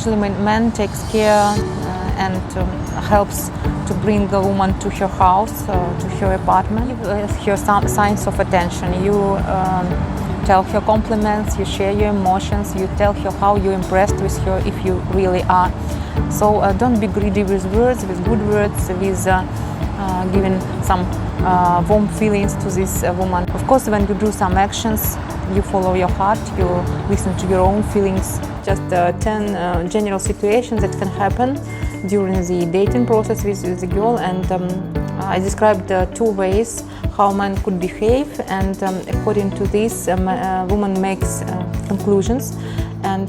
Usually man takes care and helps to bring a woman to her house, to her apartment. Give her some signs of attention. You tell her compliments, you share your emotions, you tell her how you're impressed with her if you really are. So don't be greedy with words, with good words, with giving some warm feelings to this woman. Of course, when you do some actions, you follow your heart, you listen to your own feelings. Just 10 general situations that can happen during the dating process with the girl, and I described 2 ways how man could behave, and according to this, a woman makes conclusions and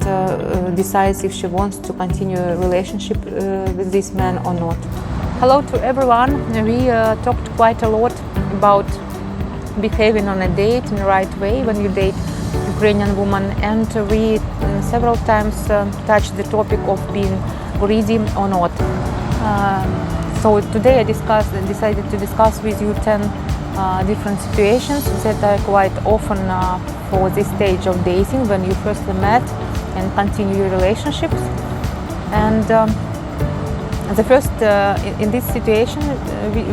decides if she wants to continue a relationship with this man or not. Hello to everyone. We talked quite a lot about behaving on a date in the right way when you date Ukrainian woman, and we several times touched the topic of being greedy or not. So today I decided to discuss with you 10 different situations that are quite often for this stage of dating when you first met and continue your relationships. And the first, in this situation,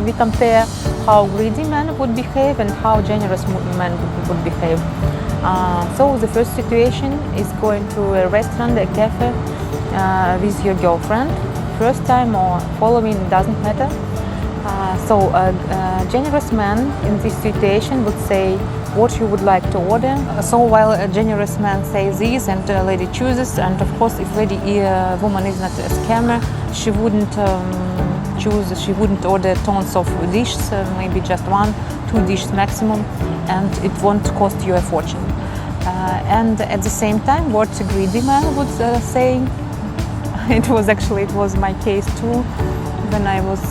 we compare how greedy men would behave and how generous men would behave. So the first situation is going to a restaurant, a cafe with your girlfriend. First time or following, doesn't matter. So a generous man in this situation would say what you would like to order. So while a generous man says this and a lady chooses, and of course if woman is not a scammer, she wouldn't she wouldn't order tons of dishes, maybe just 1-2 dishes maximum, and it won't cost you a fortune. And at the same time, what a greedy man would say, it was my case too when I was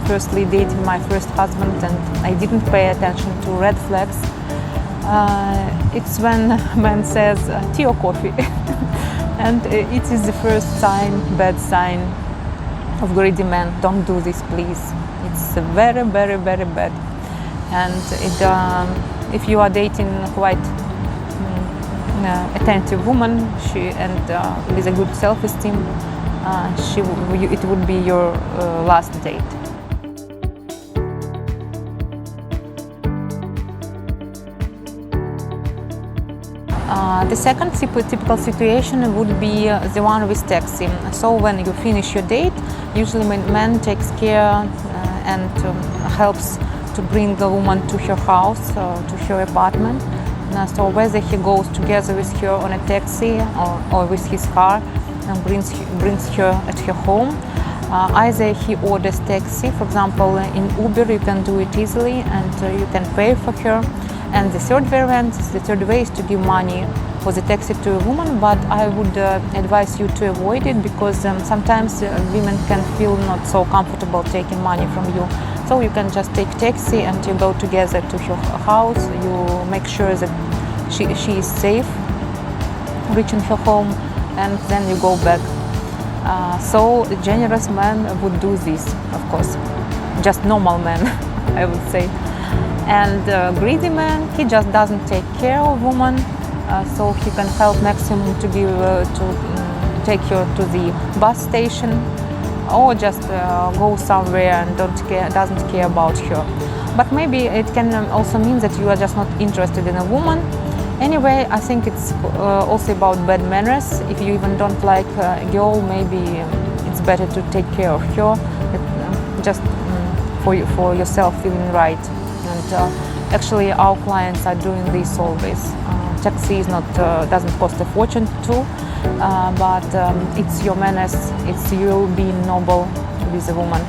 firstly dating my first husband and I didn't pay attention to red flags. It's when a man says tea or coffee and it is the first sign, bad sign of greedy man. Don't do this, please. It's very, very, very bad. And if you are dating quite attentive woman, with a good self-esteem, it would be your last date. The second typical situation would be the one with taxi. So when you finish your date, usually man takes care and helps to bring a woman to her house, to her apartment. So whether he goes together with her on a taxi or with his car and brings her at her home, either he orders taxi, for example in Uber you can do it easily and you can pay for her. And the third variant, the third way is to give money for the taxi to a woman, but I would advise you to avoid it because sometimes women can feel not so comfortable taking money from you. So you can just take taxi and you go together to her house, you make sure that she is safe reaching her home, and then you go back. So a generous man would do this, of course, just normal man, I would say. And greedy man, he just doesn't take care of woman, so he can help maximum to take her to the bus station or just go somewhere and doesn't care about her. But maybe it can also mean that you are just not interested in a woman. Anyway, I think it's also about bad manners. If you even don't like a girl, maybe it's better to take care of her, just for yourself feeling right. And actually, our clients are doing this always. Taxi is doesn't cost a fortune too, but it's your manners, it's you being noble with a woman.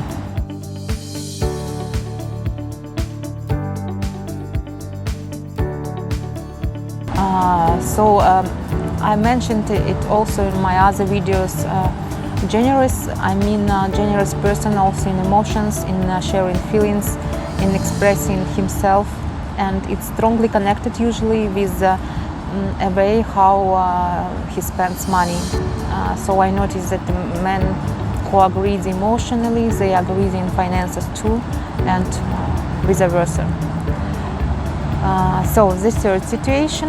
So I mentioned it also in my other videos. Generous, I mean generous person also in emotions, in sharing feelings, in expressing himself, and it's strongly connected usually with a way how he spends money. So I noticed that the men who are greedy emotionally, they are greedy in finances too, and vice versa. So the third situation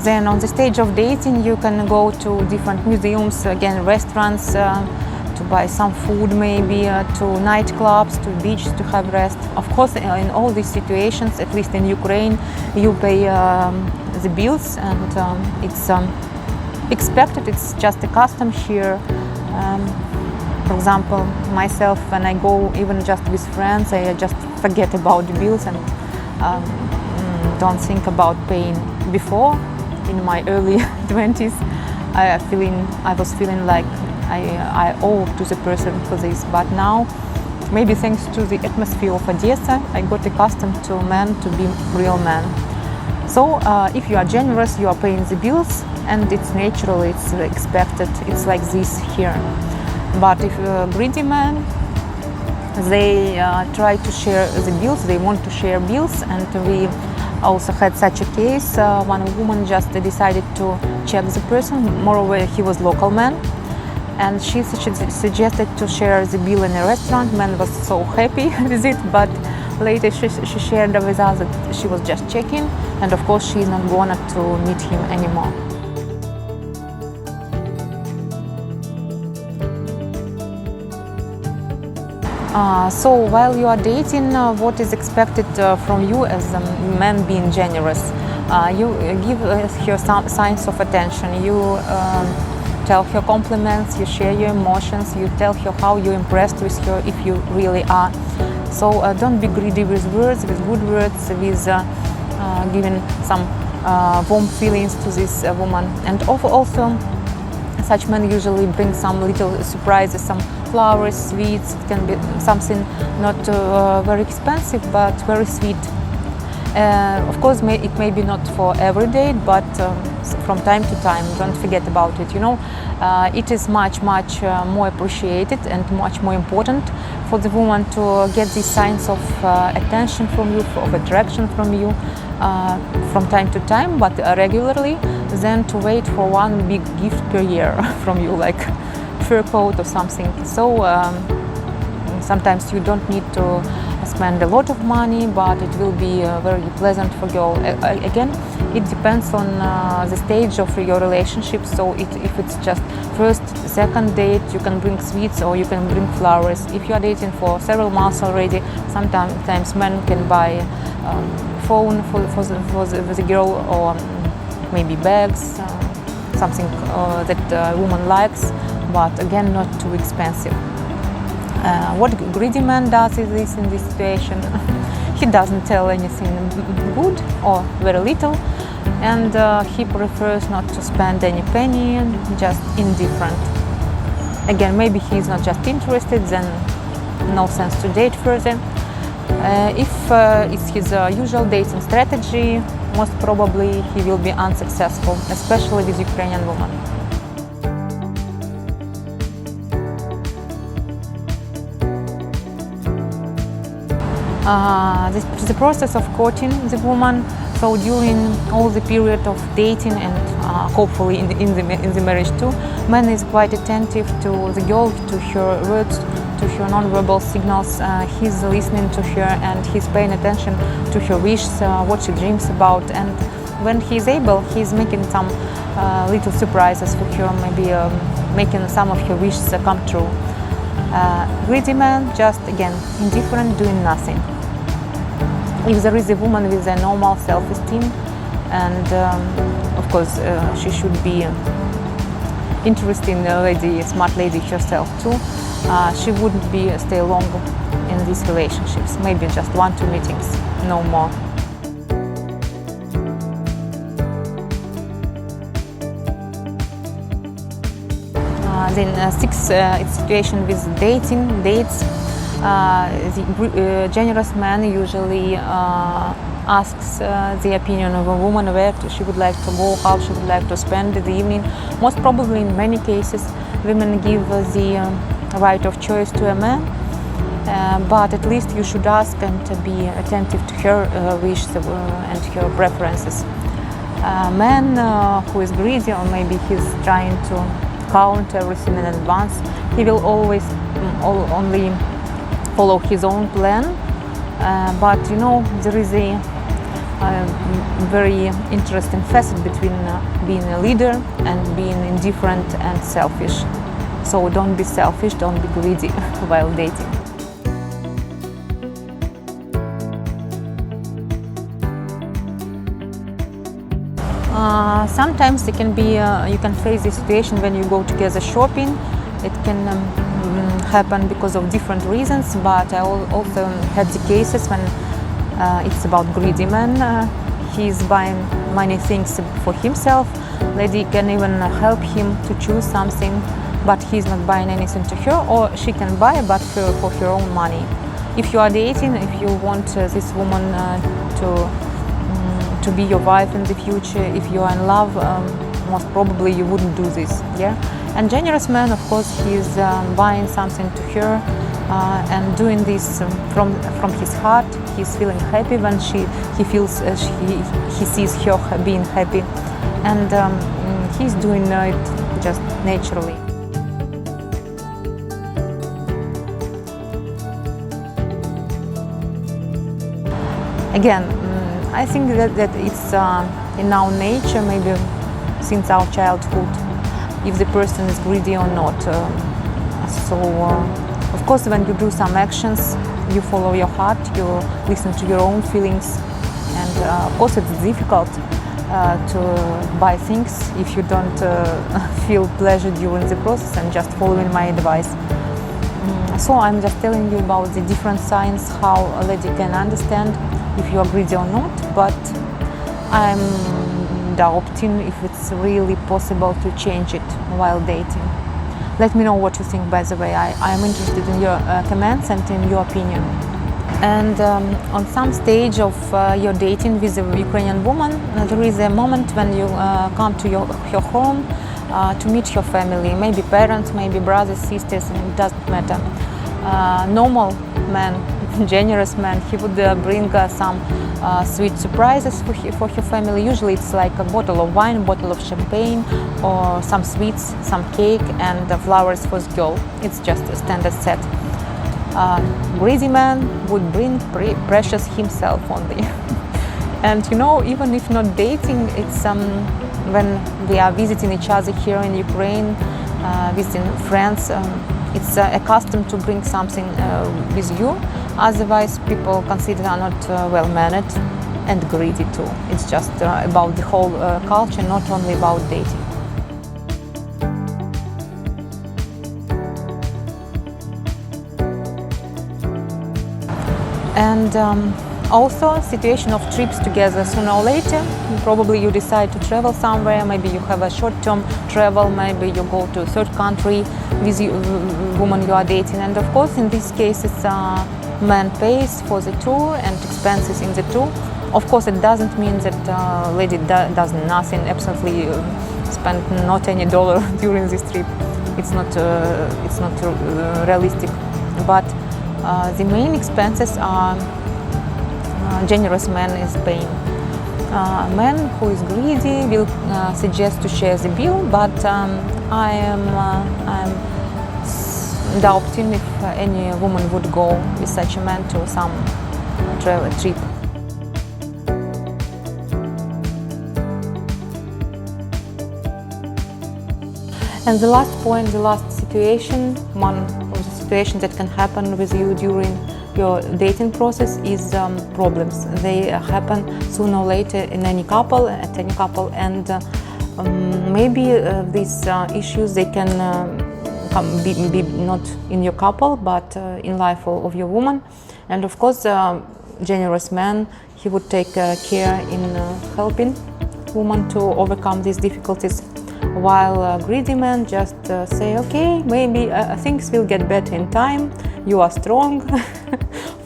Then on the stage of dating, you can go to different museums, again restaurants, to buy some food maybe, to nightclubs, to beach to have rest. Of course, in all these situations, at least in Ukraine, you pay the bills, and it's expected, it's just a custom here. For example, myself, when I go even just with friends, I just forget about the bills and don't think about paying. Before, in my early 20s, I was feeling like I owe to the person for this. But now, maybe thanks to the atmosphere of Odessa, I got accustomed to men to be real men. So if you are generous, you are paying the bills, and it's natural, it's expected, it's like this here. But if you're a greedy man, they try to share the bills, they want to share bills, and we also had such a case. One woman just decided to check the person, moreover he was local man, and she suggested to share the bill in a restaurant. Man was so happy with it, but later she shared with us that she was just checking, and of course she's not gonna to meet him anymore. So while you are dating, what is expected from you as a man being generous? You give her some signs of attention. You tell her compliments, you share your emotions, you tell her how you're impressed with her if you really are. So don't be greedy with words, with good words, with giving some warm feelings to this woman. And also, such men usually bring some little surprises, some flowers, sweets. It can be something not very expensive, but very sweet. Of course, it may be not for every date, but from time to time, don't forget about it. You know, it is much more appreciated and much more important for the woman to get these signs of attention from you, of attraction from you, from time to time, but regularly, than to wait for one big gift per year from you, like fur coat or something. So sometimes you don't need to spend a lot of money, but it will be very pleasant for you. Again, it depends on the stage of your relationship. So if it's just first, second date, you can bring sweets or you can bring flowers. If you are dating for several months already, sometimes men can buy phone for the girl, or maybe bags, something that a woman likes, but again, not too expensive. What greedy man does is this in this situation. He doesn't tell anything good or very little, and he prefers not to spend any penny, just indifferent. Again, maybe he's not just interested, then no sense to date further. If it's his usual dating strategy, most probably he will be unsuccessful, especially with Ukrainian women. The process of courting the woman, so during all the period of dating and hopefully in the marriage too, man is quite attentive to the girl, to her words, to her non-verbal signals. He's listening to her and he's paying attention to her wishes, what she dreams about, and when he's able, he's making some little surprises for her, maybe making some of her wishes come true. Greedy man, just again, indifferent, doing nothing. If there is a woman with a normal self-esteem, and of course she should be interesting lady, smart lady herself too, she wouldn't stay long in these relationships. Maybe just 1-2 meetings, no more. Then sixth situation with dates. The generous man usually asks the opinion of a woman, where she would like to go, how she would like to spend the evening. Most probably in many cases women give the right of choice to a man, but at least you should ask and be attentive to her wishes and her preferences. A man who is greedy, or maybe he's trying to count everything in advance, he will always only follow his own plan, but you know, there is a very interesting facet between being a leader and being indifferent and selfish. So don't be selfish, don't be greedy while dating. Sometimes it can be, you can face this situation when you go together shopping. It can happen because of different reasons, but I also had the cases when it's about greedy man. He's buying many things for himself. Lady can even help him to choose something, but he's not buying anything to her, or she can buy, but for her own money. If you are dating, if you want this woman to be your wife in the future, if you are in love, most probably you wouldn't do this. Yeah. And generous man, of course, he's buying something to her and doing this from his heart. He's feeling happy when he feels he sees her being happy, and he's doing it just naturally. Again, I think that it's in our nature, maybe since our childhood, if the person is greedy or not. Of course, when you do some actions, you follow your heart, you listen to your own feelings, and of course it's difficult to buy things if you don't feel pleasure during the process and just following my advice. So I'm just telling you about the different signs, how a lady can understand if you are greedy or not, but I'm doubting if it's really possible to change it while dating. Let me know what you think, by the way. I am interested in your comments and in your opinion. And on some stage of your dating with a Ukrainian woman, there is a moment when you come to her home to meet her family, maybe parents, maybe brothers, sisters, and it doesn't matter. Normal man, generous man, he would bring some sweet surprises for her family. Usually it's like a bottle of wine, bottle of champagne, or some sweets, some cake, and flowers for the girl. It's just a standard set. Greedy man would bring precious himself only. And you know, even if not dating, it's when we are visiting each other here in Ukraine, visiting friends, it's a custom to bring something with you. Otherwise, people consider are not well-mannered and greedy too. It's just about the whole culture, not only about dating. And also, situation of trips together. Sooner or later, probably you decide to travel somewhere. Maybe you have a short-term travel. Maybe you go to a third country with the woman you are dating. And of course, in these cases, man pays for the tour and expenses in the tour. Of course, it doesn't mean that lady does nothing, absolutely spend not any dollar during this trip. It's not realistic. But the main expenses are generous man is paying. A man who is greedy will suggest to share the bill, but I'm doubting if any woman would go with such a man to some travel trip. And the last point, the last situation, one of the situations that can happen with you during your dating process is problems. They happen sooner or later in any couple, at any couple, and maybe these issues, they can be not in your couple, but in life of your woman. And of course, generous man, he would take care in helping woman to overcome these difficulties, while greedy man just say, okay, maybe things will get better in time, you are strong,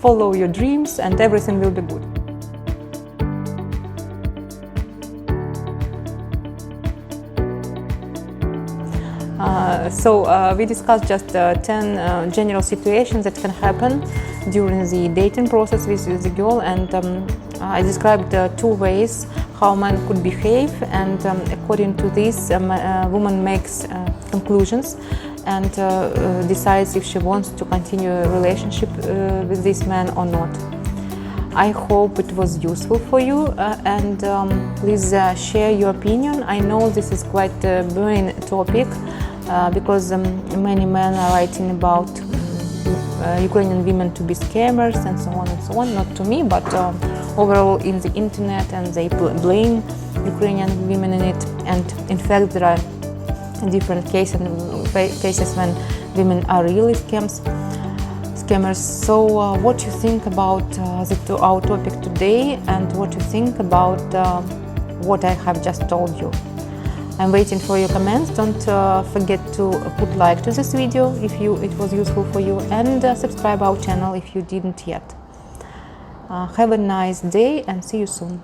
follow your dreams and everything will be good. So we discussed just 10 general situations that can happen during the dating process with the girl, and I described 2 ways how man could behave, and according to this, a woman makes conclusions and decides if she wants to continue a relationship with this man or not. I hope it was useful for you, and please share your opinion. I know this is quite a burning topic because many men are writing about Ukrainian women to be scammers and so on and so on. Not to me, but overall in the internet, and they blame Ukrainian women in it. And in fact, there are different cases when women are really scammers. So what you think about our topic today, and what you think about what I have just told you. I'm waiting for your comments. Don't forget to put like to this video if it was useful for you, and subscribe our channel if you didn't yet. Have a nice day and see you soon.